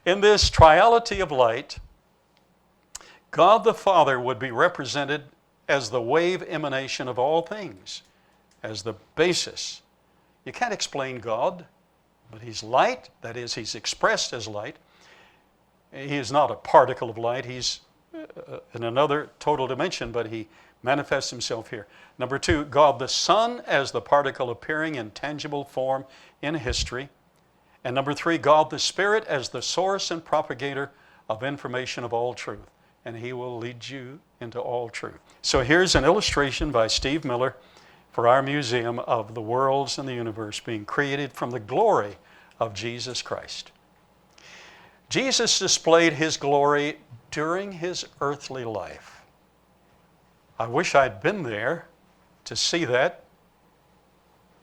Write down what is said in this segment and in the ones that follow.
In this triality of light, God the Father would be represented as the wave emanation of all things, as the basis. You can't explain God, but He's light. That is, He's expressed as light. He is not a particle of light. He's in another total dimension, but He manifests Himself here. Number two, God the Son as the particle appearing in tangible form in history. And number three, God the Spirit as the source and propagator of information of all truth. And He will lead you into all truth. So here's an illustration by Steve Miller for our museum of the worlds and the universe being created from the glory of Jesus Christ. Jesus displayed His glory during His earthly life. I wish I'd been there to see that.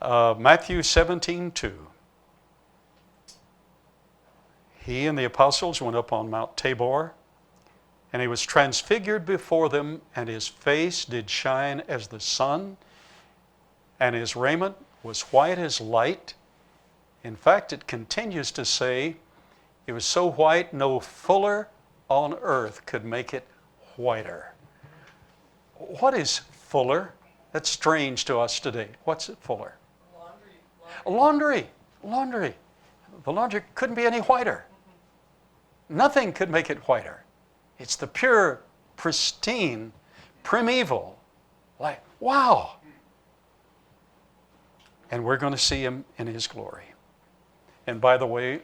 Matthew 17:2. He and the apostles went up on Mount Tabor, and He was transfigured before them, and His face did shine as the sun, and His raiment was white as light. In fact, it continues to say, it was so white, no fuller on earth could make it whiter. What is fuller? That's strange to us today. What's it fuller? Laundry. The laundry couldn't be any whiter. Nothing could make it whiter. It's the pure, pristine, primeval. Like, wow. And we're going to see Him in His glory. And by the way,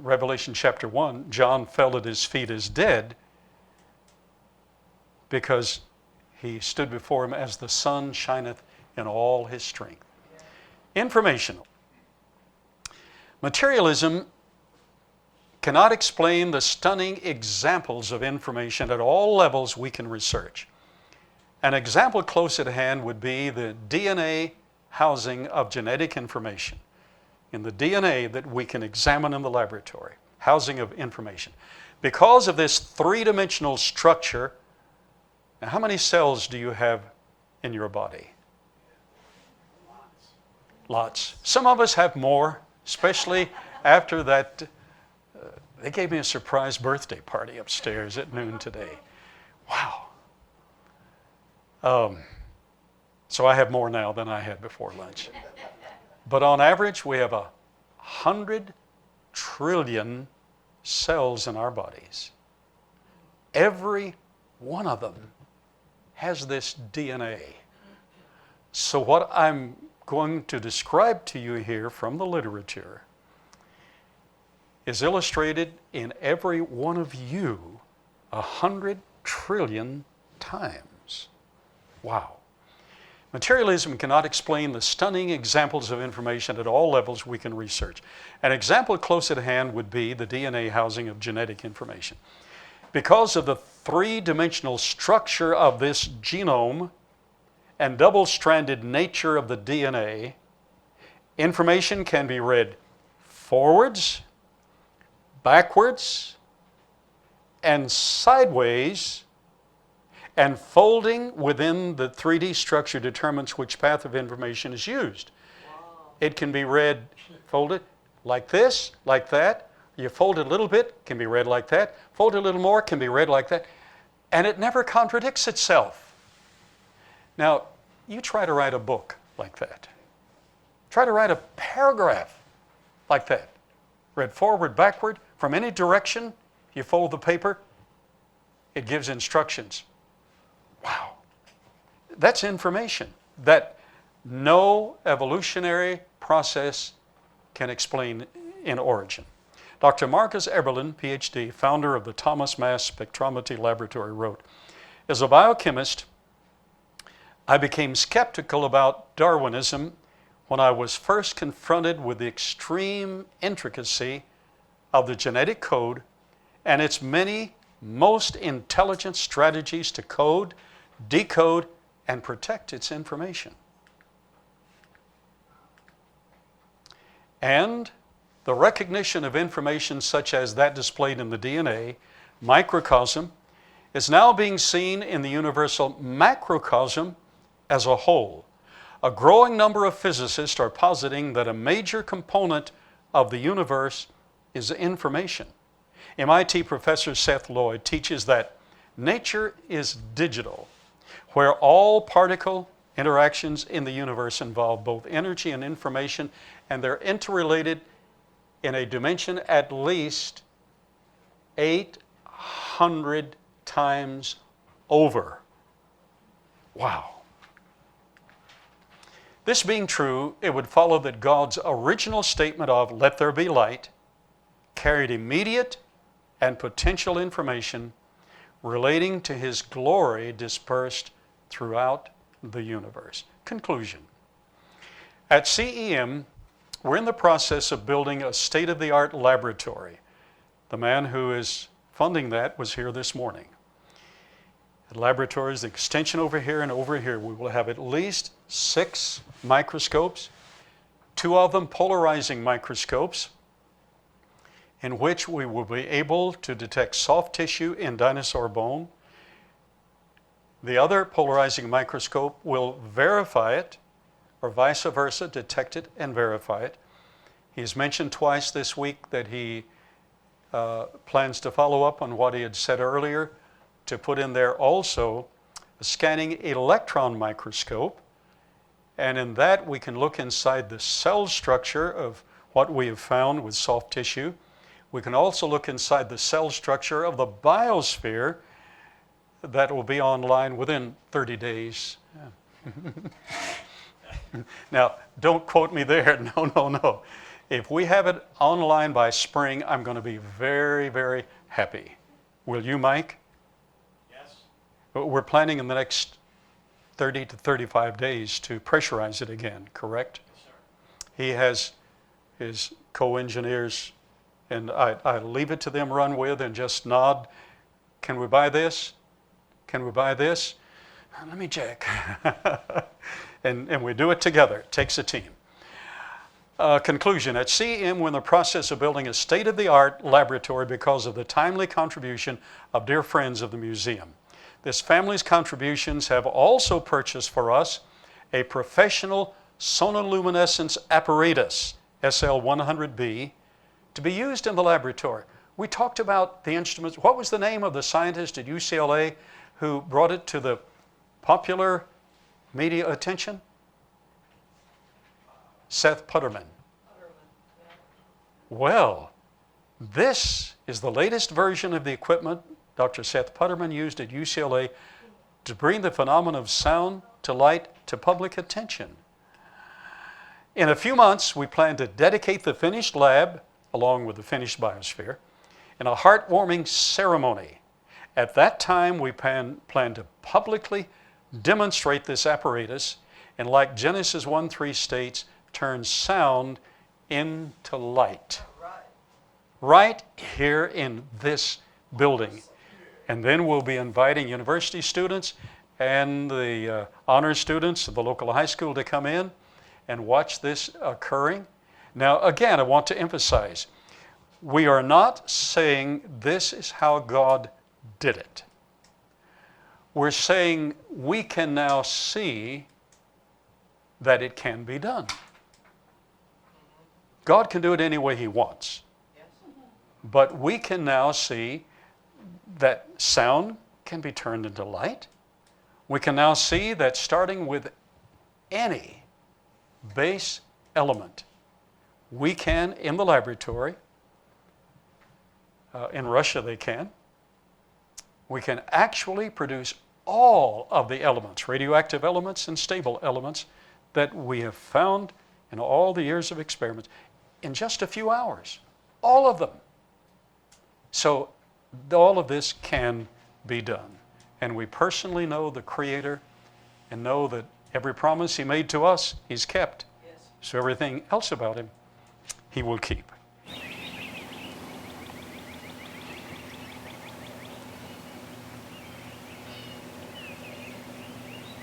Revelation chapter 1, John fell at His feet as dead because He stood before Him as the sun shineth in all His strength. Informational. Materialism cannot explain the stunning examples of information at all levels we can research. An example close at hand would be the DNA housing of genetic information. In the DNA that we can examine in the laboratory, housing of information. Because of this three-dimensional structure, now how many cells do you have in your body? Lots. Some of us have more, especially after that. They gave me a surprise birthday party upstairs at noon today. Wow. So I have more now than I had before lunch. But on average, we have 100 trillion cells in our bodies. Every one of them has this DNA. So what I'm going to describe to you here from the literature is illustrated in every one of you 100 trillion times. Wow. Materialism cannot explain the stunning examples of information at all levels we can research. An example close at hand would be the DNA housing of genetic information. Because of the three-dimensional structure of this genome and double-stranded nature of the DNA, information can be read forwards, backwards, and sideways, and folding within the 3D structure determines which path of information is used. Wow. It can be read folded like this, like that. You fold it a little bit, can be read like that. Fold it a little more, can be read like that. And it never contradicts itself. Now, you try to write a book like that. Try to write a paragraph like that. Read forward, backward, from any direction. You fold the paper, it gives instructions. Wow. That's information that no evolutionary process can explain in origin. Dr. Marcus Eberlin, PhD, founder of the Thomas Mass Spectrometry Laboratory, wrote, "As a biochemist, I became skeptical about Darwinism when I was first confronted with the extreme intricacy of the genetic code and its many most intelligent strategies to code, decode, and protect its information. And the recognition of information such as that displayed in the DNA microcosm is now being seen in the universal macrocosm as a whole. A growing number of physicists are positing that a major component of the universe is information. MIT professor Seth Lloyd teaches that nature is digital, where all particle interactions in the universe involve both energy and information, and they're interrelated in a dimension at least 800 times over. Wow. This being true, it would follow that God's original statement of "let there be light" carried immediate and potential information relating to His glory dispersed throughout the universe. Conclusion. At CEM, we're in the process of building a state-of-the-art laboratory. The man who is funding that was here this morning. The laboratory is the extension over here and over here. We will have at least 6 microscopes, 2 of them polarizing microscopes, in which we will be able to detect soft tissue in dinosaur bone. The other polarizing microscope will verify it, or vice versa, detect it and verify it. He's mentioned twice this week that he plans to follow up on what he had said earlier, to put in there also a scanning electron microscope. And in that we can look inside the cell structure of what we have found with soft tissue. We can also look inside the cell structure of the biosphere. That will be online within 30 days. Now, don't quote me there. No. If we have it online by spring, I'm going to be very, very happy. Will you, Mike? Yes. We're planning in the next 30 to 35 days to pressurize it again, correct? Yes, sir. He has his co-engineers, and I leave it to them, run with, and just nod. Can we buy this? Can we buy this? Let me check. and we do it together. It takes a team. Conclusion. At CEM, we're in the process of building a state-of-the-art laboratory because of the timely contribution of dear friends of the museum. This family's contributions have also purchased for us a professional sonoluminescence apparatus, SL100B, to be used in the laboratory. We talked about the instruments. What was the name of the scientist at UCLA who brought it to the popular media attention? Seth Putterman. Well, this is the latest version of the equipment Dr. Seth Putterman used at UCLA to bring the phenomenon of sound to light to public attention. In a few months, we plan to dedicate the finished lab, along with the finished biosphere, in a heartwarming ceremony. At that time, we plan to publicly demonstrate this apparatus, and like Genesis 1:3 states, turn sound into light. Right here in this building. And then we'll be inviting university students and the honor students of the local high school to come in and watch this occurring. Now, again, I want to emphasize, we are not saying this is how God did it. We're saying we can now see that it can be done. God can do it any way He wants. But we can now see that sound can be turned into light. We can now see that starting with any base element, we can, in the laboratory, in Russia they can, we can actually produce all of the elements, radioactive elements and stable elements, that we have found in all the years of experiments in just a few hours. All of them. So all of this can be done. And we personally know the Creator and know that every promise He made to us, He's kept. Yes. So everything else about Him, He will keep.